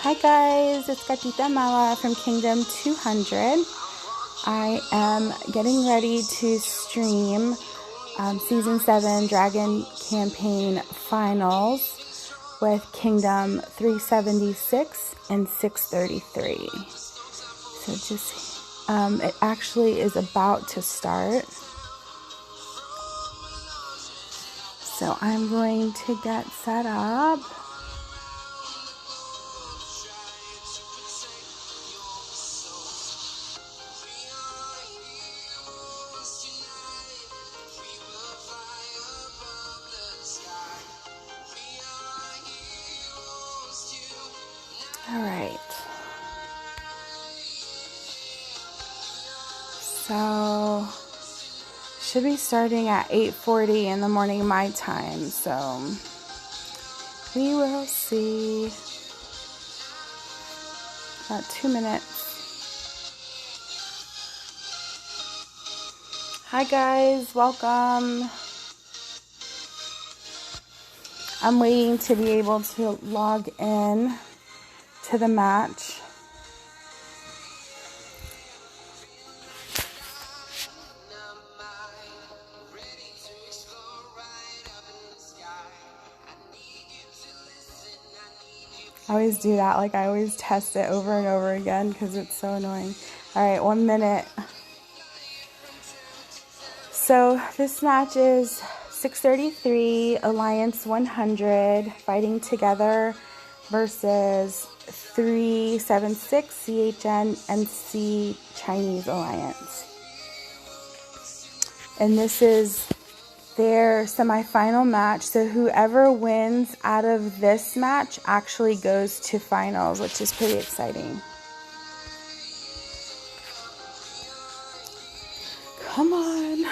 Hi guys, it's GATITA Mala from Kingdom 200. I am getting ready to stream Season 7 Dragon Campaign Finals with Kingdom 376 and 633. So it actually is about to start. So I'm going to get set up. All right. So should be starting at 8:40 in the morning my time. So we will see. About 2 minutes. Hi guys, welcome. I'm waiting to be able to log in to the match. I always do that, like I always test it over and over again because it's so annoying. All right, 1 minute. So this match is 633 Alliance 100 fighting together versus 376 CHN NC Chinese Alliance. And this is their semifinal match. So whoever wins out of this match actually goes to finals, which is pretty exciting. Come on.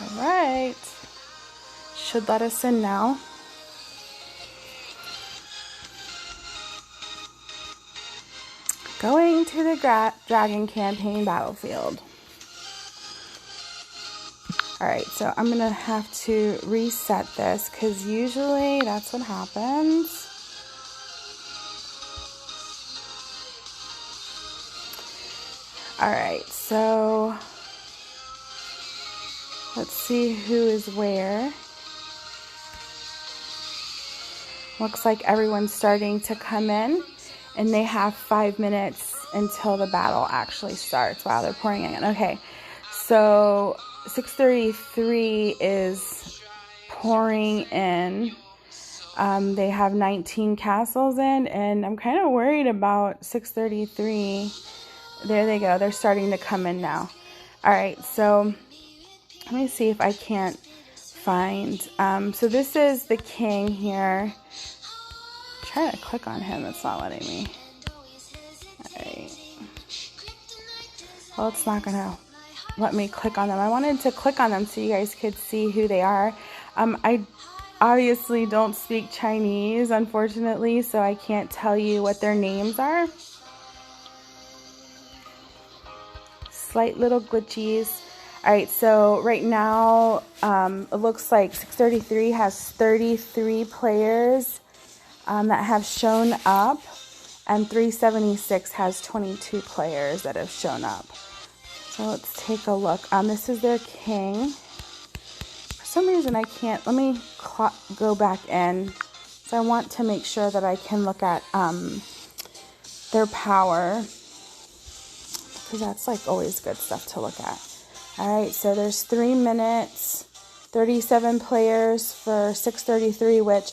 All right. Should let us in now. Going to the Dragon Campaign battlefield. Alright, so I'm going to have to reset this because usually that's what happens. Alright, so let's see who is where. Looks like everyone's starting to come in. And they have 5 minutes until the battle actually starts. Wow, they're pouring in. Okay, so 633 is pouring in. They have 19 castles in, and I'm kind of worried about 633. There they go. They're starting to come in now. All right, so let me see if I can't find. So this is the king here. Try to click on him, it's not letting me. Alright. Well, it's not gonna let me click on them. I wanted to click on them so you guys could see who they are. I obviously don't speak Chinese, unfortunately, so I can't tell you what their names are. Slight little glitches. Alright, so right now, it looks like 633 has 33 players that have shown up, and 376 has 22 players that have shown up. So let's take a look. This is their king. For some reason I can't, let me go back in. So I want to make sure that I can look at their power, because that's like always good stuff to look at. Alright, so there's 3 minutes, 37 players for 633, which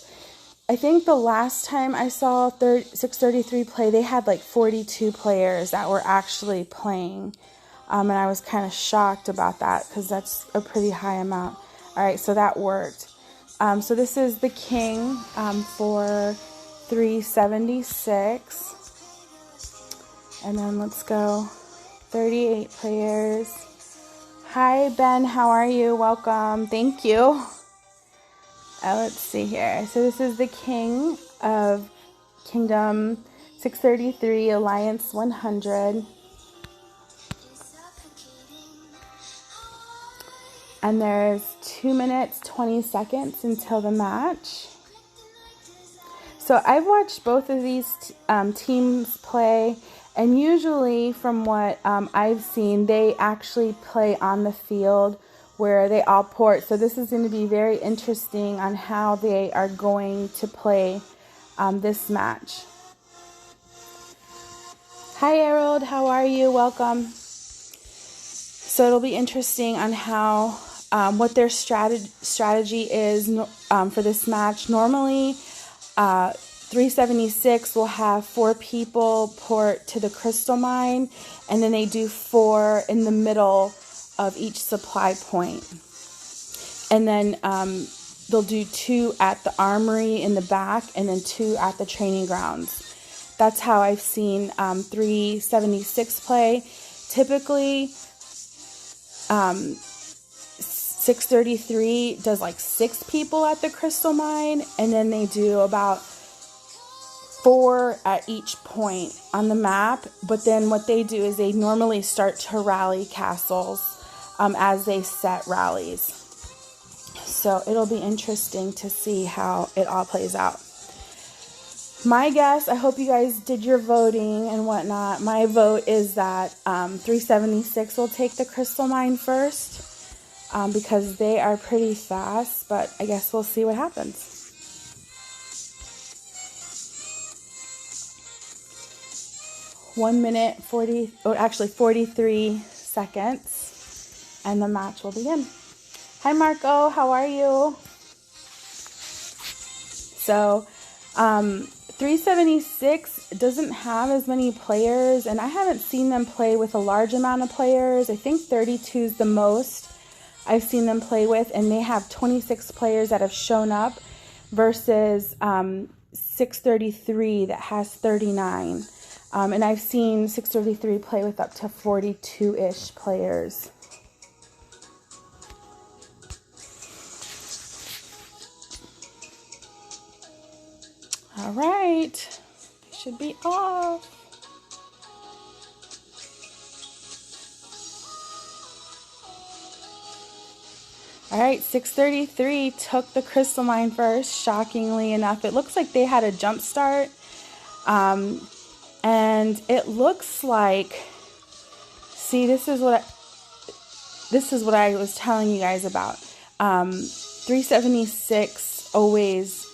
I think the last time I saw 633 play, they had like 42 players that were actually playing. And I was kind of shocked about that because that's a pretty high amount. All right, so that worked. So this is the king for 376. And then let's go 38 players. Hi, Ben. How are you? Welcome. Thank you. Let's see here. So this is the King of Kingdom 633 Alliance 100. And there's 2 minutes, 20 seconds until the match. So I've watched both of these teams play, and usually from what I've seen, they actually play on the field where they all port. So this is going to be very interesting on how they are going to play this match. Hi, Harold. How are you? Welcome. So it'll be interesting on how what their strategy is for this match. Normally, 376 will have 4 people port to the crystal mine, and then they do 4 in the middle of each supply point. And then they'll do 2 at the armory in the back, and then 2 at the training grounds. That's how I've seen 376 play. Typically, 633 does like 6 people at the crystal mine, and then they do about 4 at each point on the map. But then what they do is they normally start to rally castles as they set rallies. So it'll be interesting to see how it all plays out. My guess, I hope you guys did your voting and whatnot. My vote is that 376 will take the crystal mine first because they are pretty fast, but I guess we'll see what happens. One minute, 43 seconds, and the match will begin. Hi, Marco. How are you? So, 376 doesn't have as many players, and I haven't seen them play with a large amount of players. I think 32 is the most I've seen them play with, and they have 26 players that have shown up versus 633 that has 39. And I've seen 633 play with up to 42-ish players. All right, they should be off. All right, 633 took the crystal mine first, shockingly enough. It looks like they had a jump start. And it looks like, see, this is what I was telling you guys about. 376 always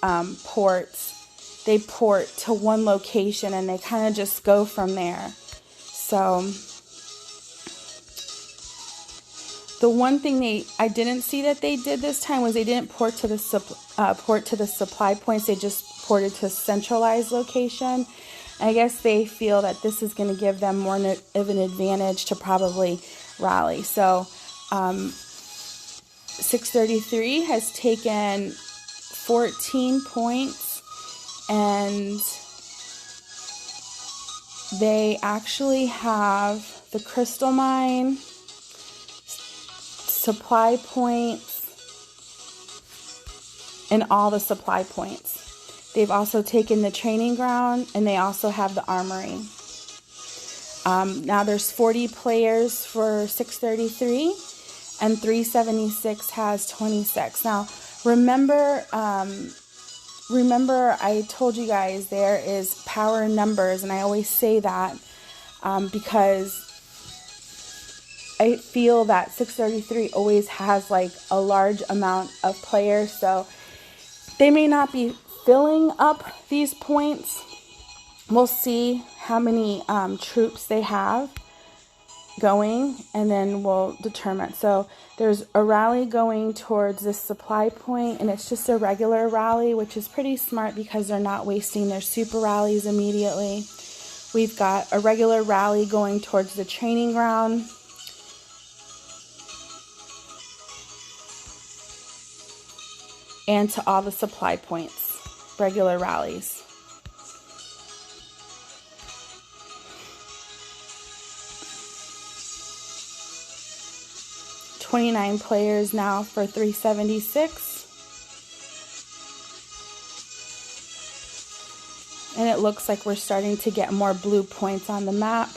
ports. They port to one location and they kind of just go from there. So the one thing I didn't see that they did this time was they didn't port to the supply points. They just ported to a centralized location. I guess they feel that this is going to give them more of an advantage to probably rally. So 633 has taken 14 points, and they actually have the crystal mine, supply points, and all the supply points. They've also taken the training ground, and they also have the armory. Now there's 40 players for 633, and 376 has 26. Now remember I told you guys there is power in numbers, and I always say that because I feel that 633 always has like a large amount of players, so they may not be filling up these points. We'll see how many troops they have going, and then we'll determine. So there's a rally going towards this supply point, and it's just a regular rally, which is pretty smart because they're not wasting their super rallies immediately. We've got a regular rally going towards the training ground. And to all the supply points. Regular rallies. 29 players now for 376. And it looks like we're starting to get more blue points on the map.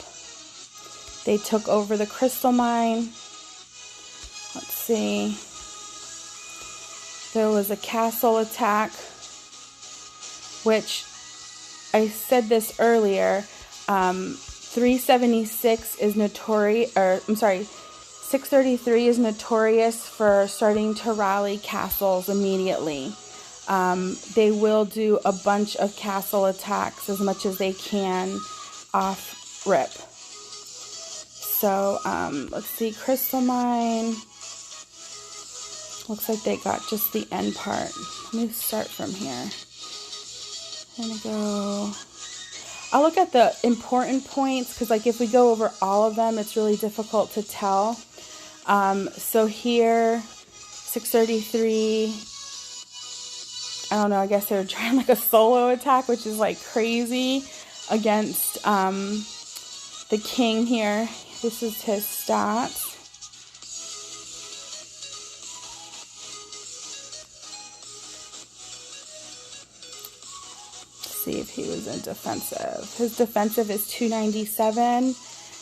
They took over the crystal mine. Let's see. There was a castle attack, which I said this earlier. 376 is notorious, or I'm sorry, 633 is notorious for starting to rally castles immediately. They will do a bunch of castle attacks as much as they can off rip. So let's see, crystal mine. Looks like they got just the end part. Let me start from here. I'm gonna go. I'll look at the important points because, like, if we go over all of them, it's really difficult to tell. So here, 633. I don't know. I guess they were trying like a solo attack, which is like crazy against the king here. This is his stats. See if he was in defensive. His defensive is 297.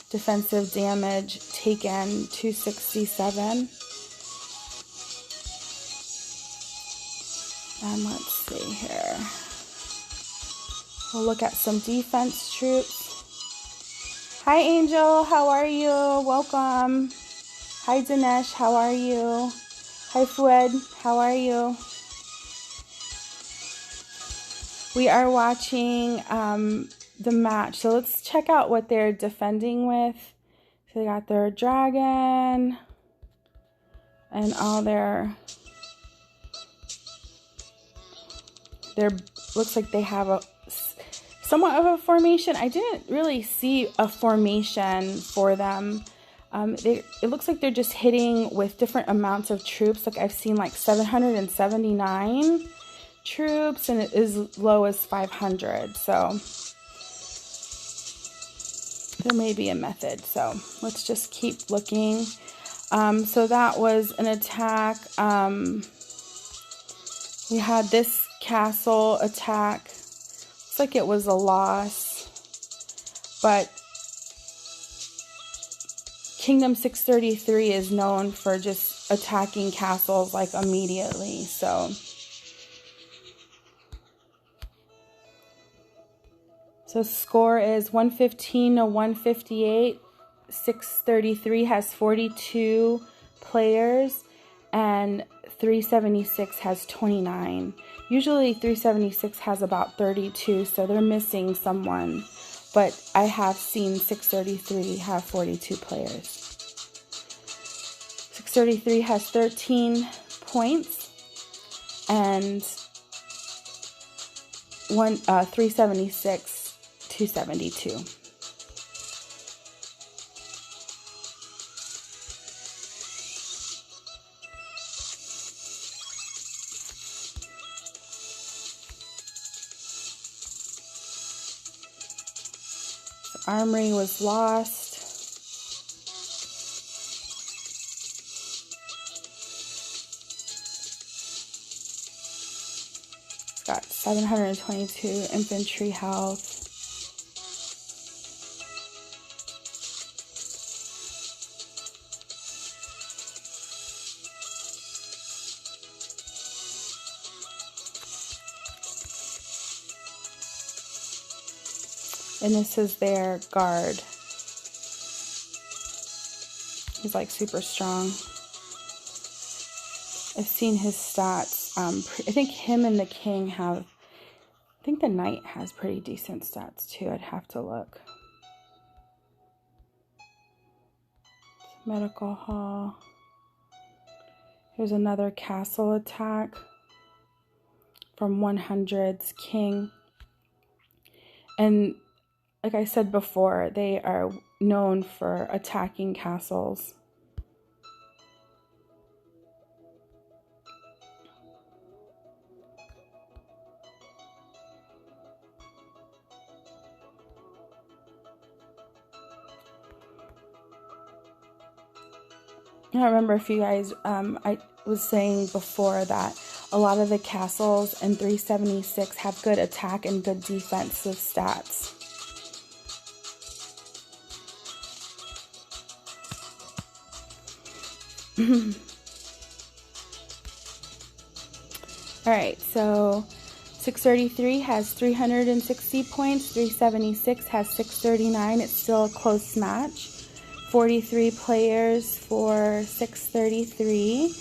Defensive damage taken 267. And let's see here. We'll look at some defense troops. Hi Angel, how are you? Welcome. Hi Dinesh, how are you? Hi Fued, how are you? We are watching the match, so let's check out what they're defending with. So they got their dragon and all their looks like they have a somewhat of a formation. I didn't really see a formation for them. It looks like they're just hitting with different amounts of troops. Like I've seen like 779 troops and as low as 500. So there may be a method. So let's just keep looking. So that was an attack. We had this castle attack. Looks like it was a loss, but Kingdom 633 is known for just attacking castles like immediately. So score is 115 to 158. 633 has 42 players and 376 has 29. Usually 376 has about 32, so they're missing someone. But I have seen 633 have 42 players. 633 has 13 points and 376 272. Armory was lost. It's got 722 infantry health. And this is their guard. He's like super strong. I've seen his stats. I think him and the king have, I think the knight has pretty decent stats too. I'd have to look. Medical hall. Here's another castle attack from 100's king. And like I said before, they are known for attacking castles. I don't remember if you guys, I was saying before that a lot of the castles in 376 have good attack and good defensive stats. Alright, so 633 has 360 points, 376 has 639. It's still a close match. 43 players for 633,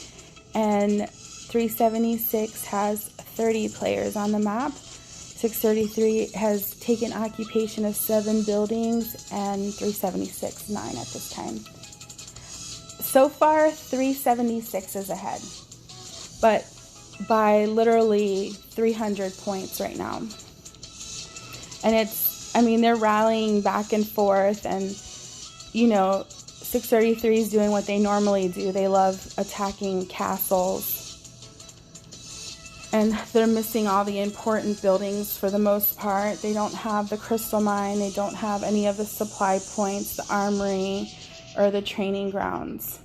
and 376 has 30 players on the map. 633 has taken occupation of 7 buildings, and 376 9 at this time. So far, 376 is ahead, but by literally 300 points right now. And it's, I mean, they're rallying back and forth, and you know, 633 is doing what they normally do. They love attacking castles. And they're missing all the important buildings for the most part. They don't have the crystal mine. They don't have any of the supply points, the armory, or the training grounds.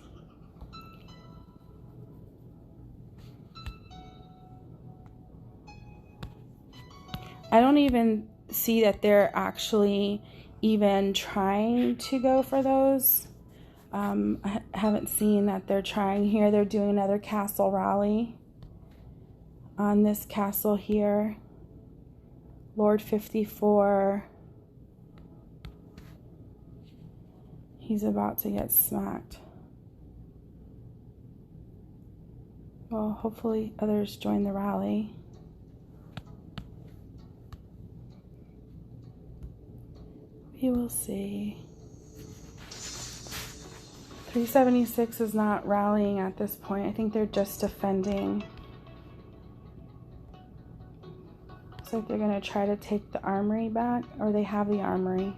I don't even see that they're actually even trying to go for those. I haven't seen that they're trying here. They're doing another castle rally on this castle here. Lord 54. He's about to get smacked. Well, hopefully others join the rally. We will see. 376 is not rallying at this point. I think they're just defending. Looks like they're going to try to take the armory back, or they have the armory.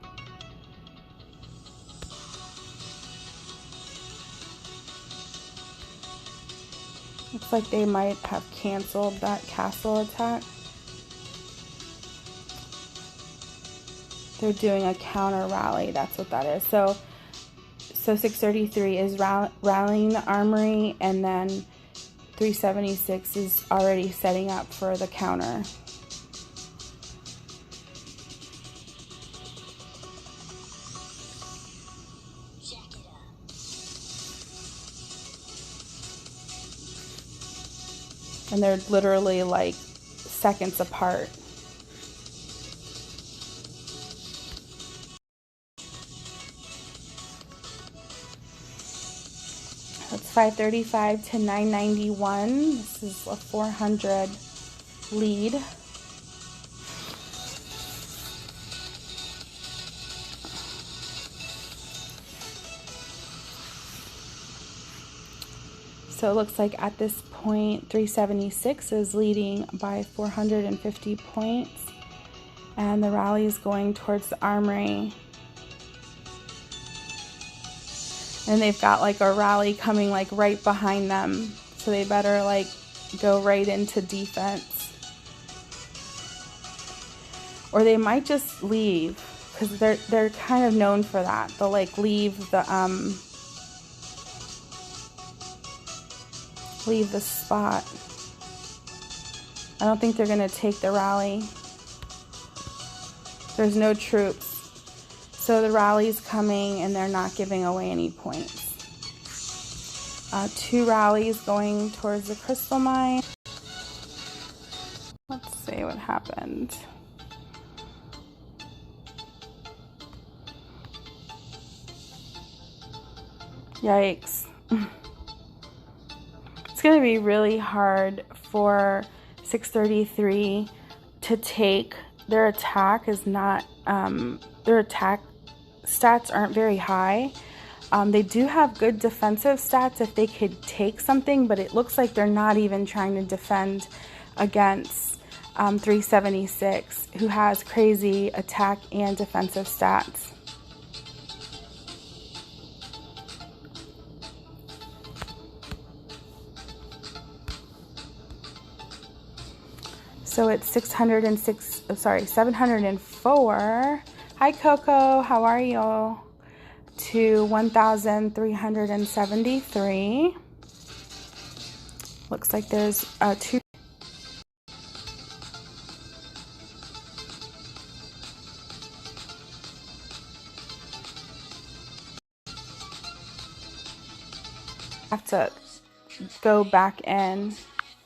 Looks like they might have canceled that castle attack. They're doing a counter rally. That's what that is. So 633 is rallying the armory, and then 376 is already setting up for the counter. And they're literally like seconds apart. It's 535 to 991. This is a 400 lead. So it looks like at this point 376 is leading by 450 points, and the rally is going towards the armory. And they've got like a rally coming like right behind them, so they better like go right into defense, or they might just leave, because they're kind of known for that. They'll like leave the spot. I don't think they're gonna take the rally. There's no troops. So the rally's coming, and they're not giving away any points. 2 rallies going towards the crystal mine. Let's see what happened. Yikes. It's going to be really hard for 633 to take. Their attack is not, their attack stats aren't very high. They do have good defensive stats if they could take something, but it looks like they're not even trying to defend against 376, who has crazy attack and defensive stats. So it's 704. Hi Coco, how are you? to 1,373. Looks like there's two. Have to go back in